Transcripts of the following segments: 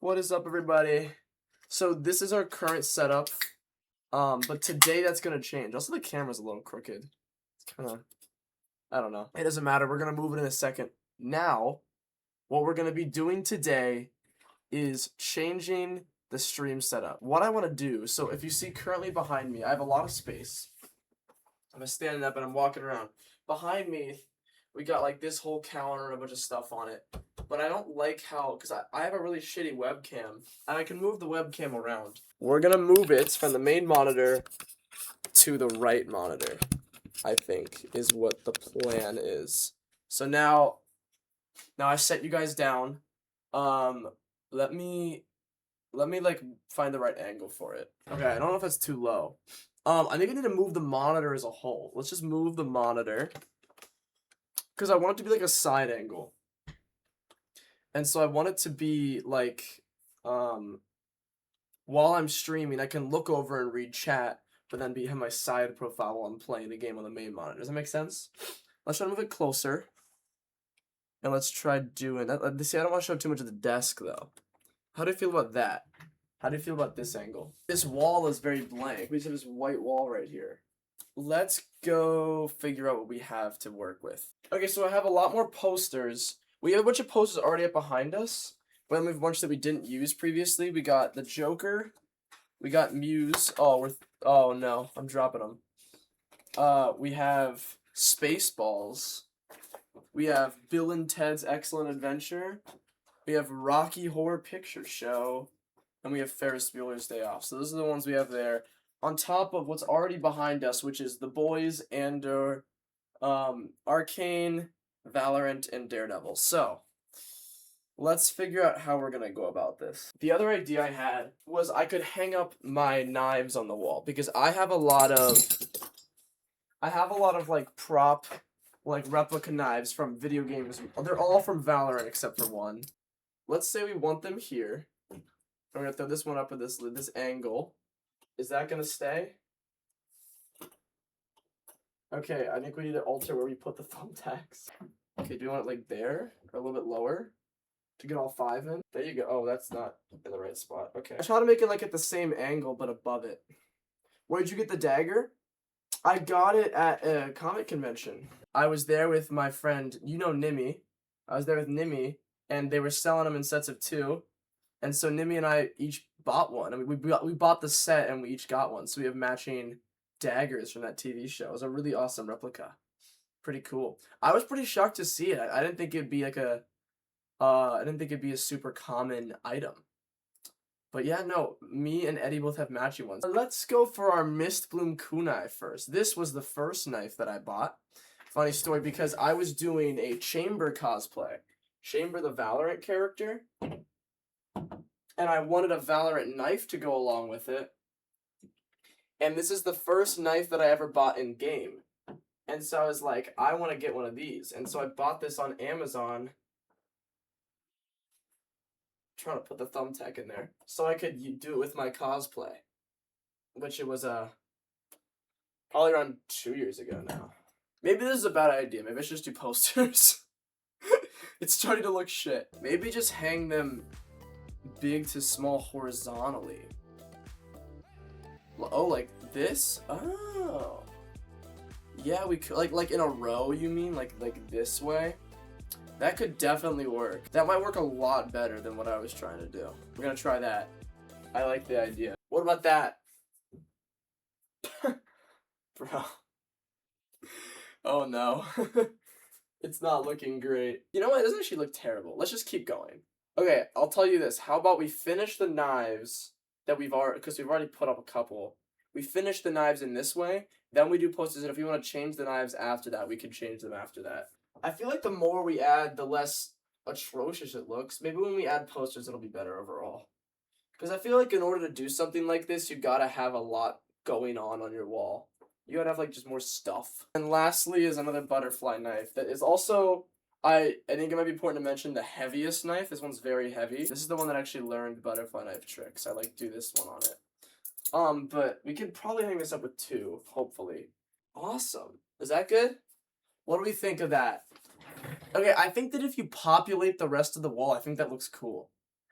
What is up, everybody? So this is our current setup, but today that's gonna change. Also, the camera's a little crooked. It's kind of, I don't know. It doesn't matter. We're gonna move it in a second. Now, what we're gonna be doing today is changing the stream setup. What I want to do, so if you see currently behind me, I have a lot of space. I'm standing up and I'm walking around. Behind me, we got like this whole counter and a bunch of stuff on it. But I don't like how, because I have a really shitty webcam, and I can move the webcam around. We're going to move it from the main monitor to the right monitor, I think, is what the plan is. So now I set you guys down. Let me like find the right angle for it. Okay, I don't know if that's too low. I think I need to move the monitor as a whole. Let's just move the monitor, because I want it to be like a side angle. And so I want it to be like, while I'm streaming, I can look over and read chat, but then have my side profile while I'm playing the game on the main monitor. Does that make sense? Let's try to move it closer. And let's try doing that. See, I don't want to show too much of the desk, though. How do you feel about that? How do you feel about this angle? This wall is very blank. We just have this white wall right here. Let's go figure out what we have to work with. Okay, so I have a lot more posters. We have a bunch of posters already up behind us, but then we have a bunch that we didn't use previously. We got the Joker. We got Muse. Oh no, I'm dropping them. We have Spaceballs. We have Bill and Ted's Excellent Adventure. We have Rocky Horror Picture Show. And we have Ferris Bueller's Day Off. So those are the ones we have there. On top of what's already behind us, which is The Boys and Arcane, Valorant, and Daredevil. So, let's figure out how we're going to go about this. The other idea I had was I could hang up my knives on the wall, because I have a lot of like prop, like replica knives from video games. They're all from Valorant except for one. Let's say we want them here. I'm going to throw this one up at this angle. Is that going to stay? Okay, I think we need to alter where we put the thumbtacks. Okay, do you want it like there? Or a little bit lower? To get all 5 in? There you go. Oh, that's not in the right spot. Okay. I try to make it like at the same angle, but above it. Where'd you get the dagger? I got it at a comic convention. I was there with my friend, you know Nimmy. I was there with Nimmy, and they were selling them in sets of 2. And so Nimmy and I each bought one. I mean, we bought the set and we each got one. So we have matching daggers from that TV show. It was a really awesome replica. Pretty cool. I was pretty shocked to see it. I didn't think it'd be like a super common item. But yeah, no, me and Eddie both have matching ones. Let's go for our Mist Bloom kunai first. This was the first knife that I bought. Funny story, because I was doing a Chamber cosplay. Chamber, the Valorant character. And I wanted a Valorant knife to go along with it. And this is the first knife that I ever bought in game. And so I was like, I want to get one of these. And so I bought this on Amazon. I'm trying to put the thumbtack in there. So I could do it with my cosplay. Which it was probably around 2 years ago now. Maybe this is a bad idea. Maybe I should just do posters. It's starting to look shit. Maybe just hang them big to small horizontally. Oh, like this? Oh. Yeah, we could, like in a row, you mean? Like this way? That could definitely work. That might work a lot better than what I was trying to do. We're gonna try that. I like the idea. What about that? Bro. Oh no. It's not looking great. You know what? It doesn't actually look terrible. Let's just keep going. Okay, I'll tell you this. How about we finish the knives that we've already put up a couple. We finish the knives in this way, then we do posters, and if we want to change the knives after that, we can change them after that. I feel like the more we add, the less atrocious it looks. Maybe when we add posters, it'll be better overall. Because I feel like in order to do something like this, you gotta have a lot going on your wall. You gotta have like just more stuff. And lastly is another butterfly knife that is also, I think it might be important to mention, the heaviest knife. This one's very heavy. This is the one that actually learned butterfly knife tricks. I like do this one on it. But we can probably hang this up with 2, hopefully. Awesome. Is that good? What do we think of that? Okay, I think that if you populate the rest of the wall, I think that looks cool.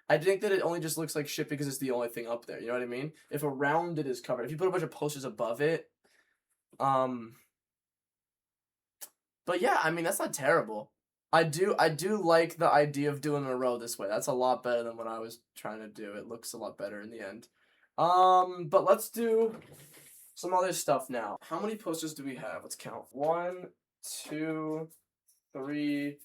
I think that it only just looks like shit because it's the only thing up there. You know what I mean? If around it is covered, if you put a bunch of posters above it, but yeah, I mean that's not terrible. I do like the idea of doing a row this way. That's a lot better than what I was trying to do. It looks a lot better in the end. But let's do some other stuff now. How many posters do we have? Let's count. 1, 2, 3,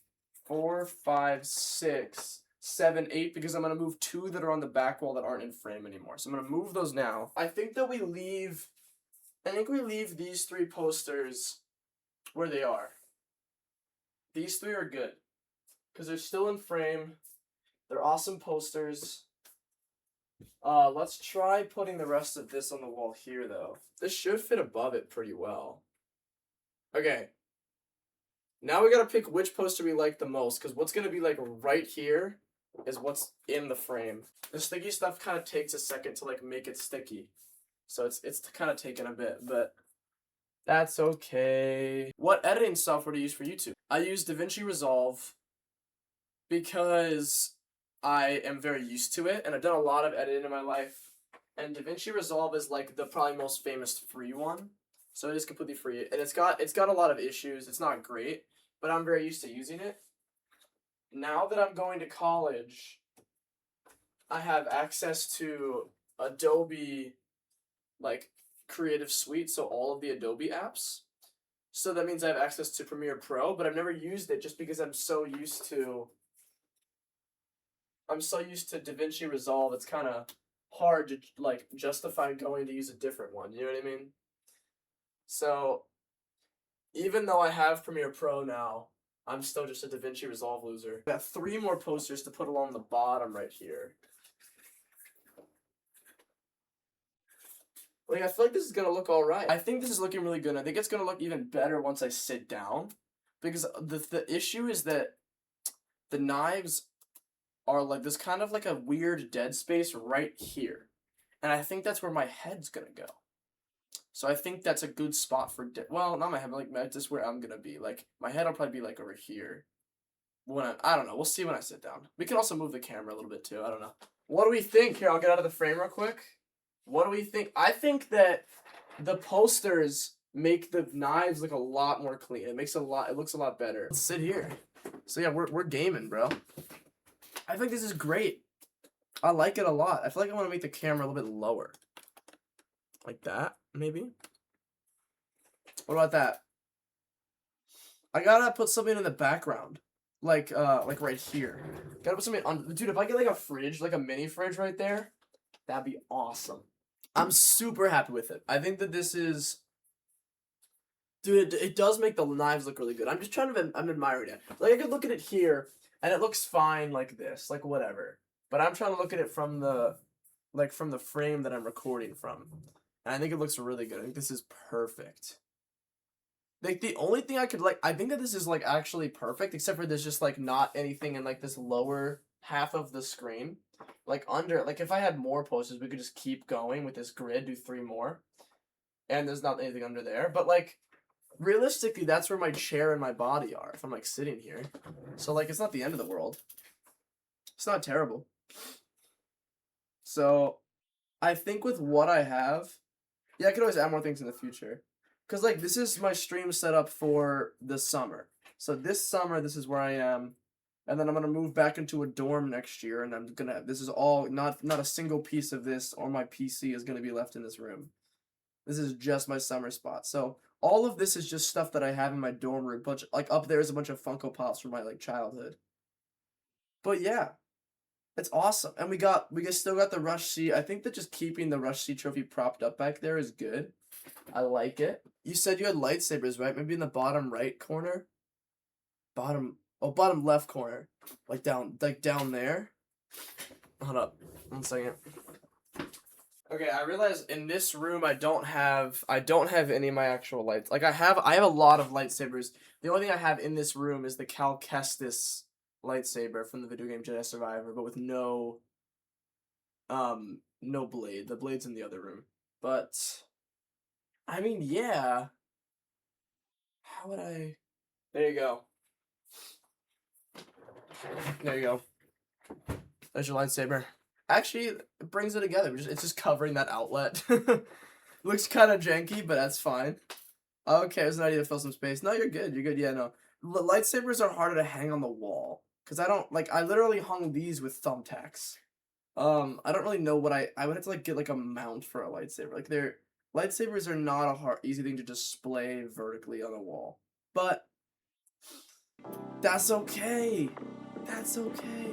4, 5, 6, 7, 8, because I'm going to move 2 that are on the back wall that aren't in frame anymore. So I'm going to move those now. I think we leave these 3 posters where they are. These 3 are good because they're still in frame. They're awesome posters. Let's try putting the rest of this on the wall here, though. This should fit above it pretty well. Okay. Now we gotta pick which poster we like the most, because what's gonna be, like, right here is what's in the frame. The sticky stuff kind of takes a second to, like, make it sticky. So it's kind of taking a bit, but that's okay. What editing software do you use for YouTube? I use DaVinci Resolve because I am very used to it, and I've done a lot of editing in my life. And DaVinci Resolve is like the probably most famous free one, so it is completely free. And it's got a lot of issues. It's not great, but I'm very used to using it. Now that I'm going to college, I have access to Adobe, like, Creative Suite, so all of the Adobe apps. So that means I have access to Premiere Pro, but I've never used it just because I'm so used to DaVinci Resolve. It's kind of hard to, like, justify going to use a different one. You know what I mean? So even though I have Premiere Pro now, I'm still just a DaVinci Resolve loser. I got 3 more posters to put along the bottom right here. Like, I feel like this is going to look alright. I think this is looking really good. I think it's going to look even better once I sit down. Because the issue is that the knives are, like, there's kind of like a weird dead space right here. And I think that's where my head's going to go. So I think that's a good spot for, well, not my head, but, like, just where I'm going to be. Like, my head will probably be, like, over here. I don't know. We'll see when I sit down. We can also move the camera a little bit, too. I don't know. What do we think? Here, I'll get out of the frame real quick. What do we think? I think that the posters make the knives look a lot more clean. It looks a lot better. Let's sit here. So yeah, we're gaming, bro. I think this is great. I like it a lot. I feel like I want to make the camera a little bit lower. Like that, maybe? What about that? I gotta put something in the background. Like right here. Gotta put something on. Dude, if I get like a fridge, like a mini fridge right there, that'd be awesome. I'm super happy with it. I think that this is... Dude, it does make the knives look really good. I'm just trying to... I'm admiring it. Like, I could look at it here, and it looks fine like this. Like, whatever. But I'm trying to look at it from the... Like, from the frame that I'm recording from. And I think it looks really good. I think this is perfect. Like, the only thing I could, like... I think that this is, like, actually perfect, except for there's just, like, not anything in, like, this lower half of the screen. Like, if I had more posters, we could just keep going with this grid, do 3 more. And there's not anything under there. But, like, realistically, that's where my chair and my body are, if I'm, like, sitting here. So, like, it's not the end of the world. It's not terrible. So, I think with what I have... Yeah, I could always add more things in the future. Because, like, this is my stream setup for the summer. So, this summer, this is where I am. And then I'm going to move back into a dorm next year, and I'm going to, this is all, not a single piece of this on my PC is going to be left in this room. This is just my summer spot. So, all of this is just stuff that I have in my dorm room. Like, up there is a bunch of Funko Pops from my, like, childhood. But, yeah. It's awesome. And we still got the RushC. I think that just keeping the RushC trophy propped up back there is good. I like it. You said you had lightsabers, right? Maybe in the bottom right corner? Bottom left corner. Like down there. Hold up. 1 second. Okay, I realize in this room I don't have any of my actual lights. Like I have a lot of lightsabers. The only thing I have in this room is the Cal Kestis lightsaber from the video game Jedi Survivor, but with no blade. The blade's in the other room. But I mean, yeah. How would I... There you go. There you go. There's your lightsaber. Actually, it brings it together. It's just covering that outlet. Looks kind of janky, but that's fine. Okay, there's an idea to fill some space. No, you're good. You're good. Yeah, no. Lightsabers are harder to hang on the wall. Because I don't, like, I literally hung these with thumbtacks. I don't really know what I would have to, like, get, like, a mount for a lightsaber. Like, lightsabers are not a easy thing to display vertically on a wall. But that's okay. That's okay.